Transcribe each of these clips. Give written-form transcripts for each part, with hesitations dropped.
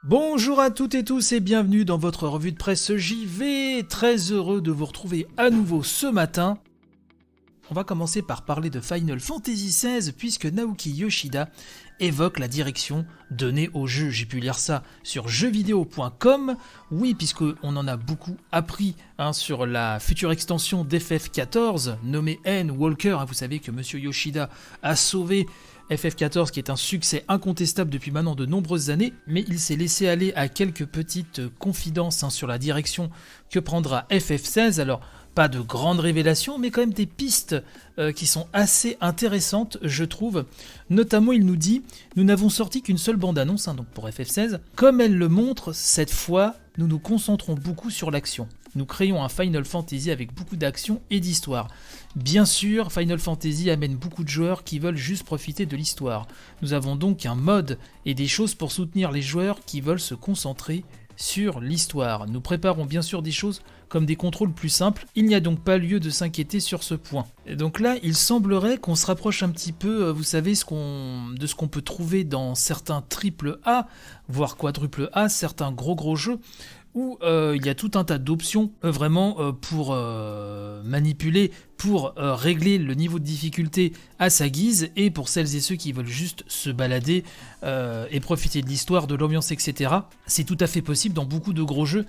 Bonjour à toutes et tous et bienvenue dans votre revue de presse JV. Très heureux de vous retrouver à nouveau ce matin. On va commencer par parler de Final Fantasy XVI puisque Naoki Yoshida évoque la direction donnée au jeu. J'ai pu lire ça sur jeuxvideo.com. Oui, puisqu'on en a beaucoup appris sur la future extension d'FF14 nommée N Walker. Vous savez que Monsieur Yoshida a sauvé FF14 qui est un succès incontestable depuis maintenant de nombreuses années, mais il s'est laissé aller à quelques petites confidences sur la direction que prendra FF16. Alors, pas de grandes révélations, mais quand même des pistes qui sont assez intéressantes, je trouve. Notamment, il nous dit « Nous n'avons sorti qu'une seule bande-annonce, donc pour FF16. Comme elle le montre, cette fois, nous nous concentrons beaucoup sur l'action. Nous créons un Final Fantasy avec beaucoup d'action et d'histoire. Bien sûr, Final Fantasy amène beaucoup de joueurs qui veulent juste profiter de l'histoire. Nous avons donc un mode et des choses pour soutenir les joueurs qui veulent se concentrer sur l'histoire. Nous préparons bien sûr des choses comme des contrôles plus simples, il n'y a donc pas lieu de s'inquiéter sur ce point. Et donc là, il semblerait qu'on se rapproche un petit peu, vous savez, de ce qu'on peut trouver dans certains triple A, voire quadruple A, certains gros jeux, où il y a tout un tas d'options vraiment pour manipuler, pour régler le niveau de difficulté à sa guise, et pour celles et ceux qui veulent juste se balader et profiter de l'histoire, de l'ambiance, etc. C'est tout à fait possible dans beaucoup de gros jeux,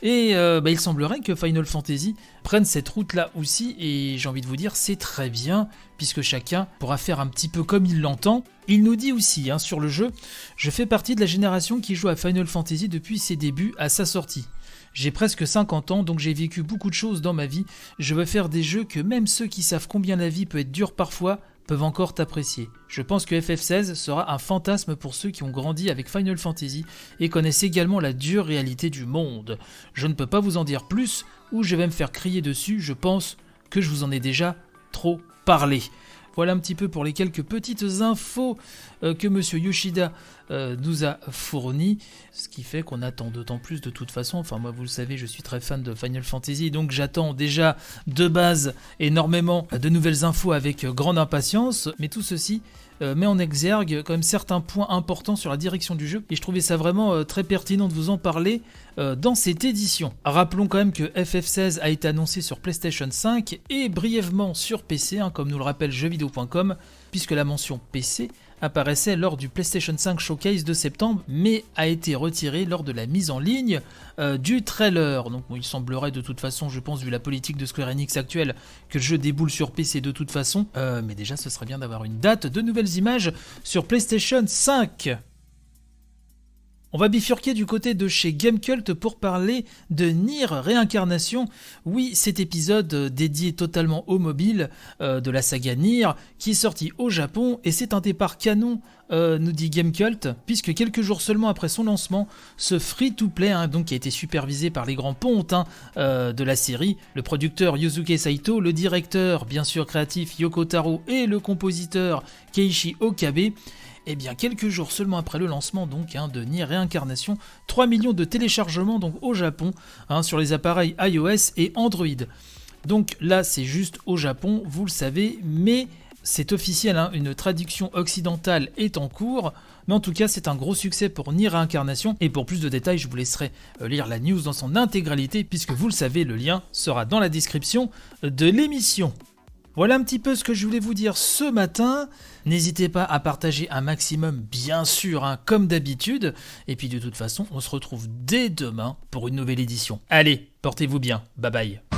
et il semblerait que Final Fantasy prenne cette route-là aussi, et j'ai envie de vous dire, c'est très bien, puisque chacun pourra faire un petit peu comme il l'entend. Il nous dit aussi sur le jeu, « Je fais partie de la génération qui joue à Final Fantasy depuis ses débuts à sa sortie. J'ai presque 50 ans, donc j'ai vécu beaucoup de choses dans ma vie. Je veux faire des jeux que même ceux qui savent combien la vie peut être dure parfois peuvent encore t'apprécier. Je pense que FF16 sera un fantasme pour ceux qui ont grandi avec Final Fantasy et connaissent également la dure réalité du monde. Je ne peux pas vous en dire plus ou je vais me faire crier dessus, je pense que je vous en ai déjà trop parlé. » Voilà un petit peu pour les quelques petites infos que Monsieur Yoshida nous a fournies, ce qui fait qu'on attend d'autant plus de toute façon. Enfin moi vous le savez, je suis très fan de Final Fantasy, donc j'attends déjà de base énormément de nouvelles infos avec grande impatience, mais tout ceci met en exergue quand même certains points importants sur la direction du jeu, et je trouvais ça vraiment très pertinent de vous en parler dans cette édition. Rappelons quand même que FF16 a été annoncé sur PlayStation 5 et brièvement sur PC, comme nous le rappelle jeuxvideo.com, puisque la mention PC apparaissait lors du PlayStation 5 Showcase de septembre, mais a été retirée lors de la mise en ligne du trailer. Donc il semblerait de toute façon, je pense, vu la politique de Square Enix actuelle, que le jeu déboule sur PC de toute façon, mais déjà ce serait bien d'avoir une date de nouvelles images sur PlayStation 5. On va bifurquer du côté de chez Gamecult pour parler de Nier Réincarnation. Oui, cet épisode dédié totalement au mobile de la saga Nier qui est sorti au Japon, et c'est un départ canon, nous dit Gamecult, puisque quelques jours seulement après son lancement, ce free-to-play, donc qui a été supervisé par les grands pontes de la série, le producteur Yosuke Saito, le directeur bien sûr créatif Yoko Taro et le compositeur Keiichi Okabe. Et bien quelques jours seulement après le lancement de Nier Réincarnation, 3 millions de téléchargements donc au Japon sur les appareils iOS et Android. Donc là c'est juste au Japon, vous le savez, mais c'est officiel, une traduction occidentale est en cours. Mais en tout cas c'est un gros succès pour Nier Réincarnation, et pour plus de détails je vous laisserai lire la news dans son intégralité, puisque vous le savez, le lien sera dans la description de l'émission. Voilà un petit peu ce que je voulais vous dire ce matin. N'hésitez pas à partager un maximum, bien sûr, comme d'habitude. Et puis de toute façon, on se retrouve dès demain pour une nouvelle édition. Allez, portez-vous bien. Bye bye.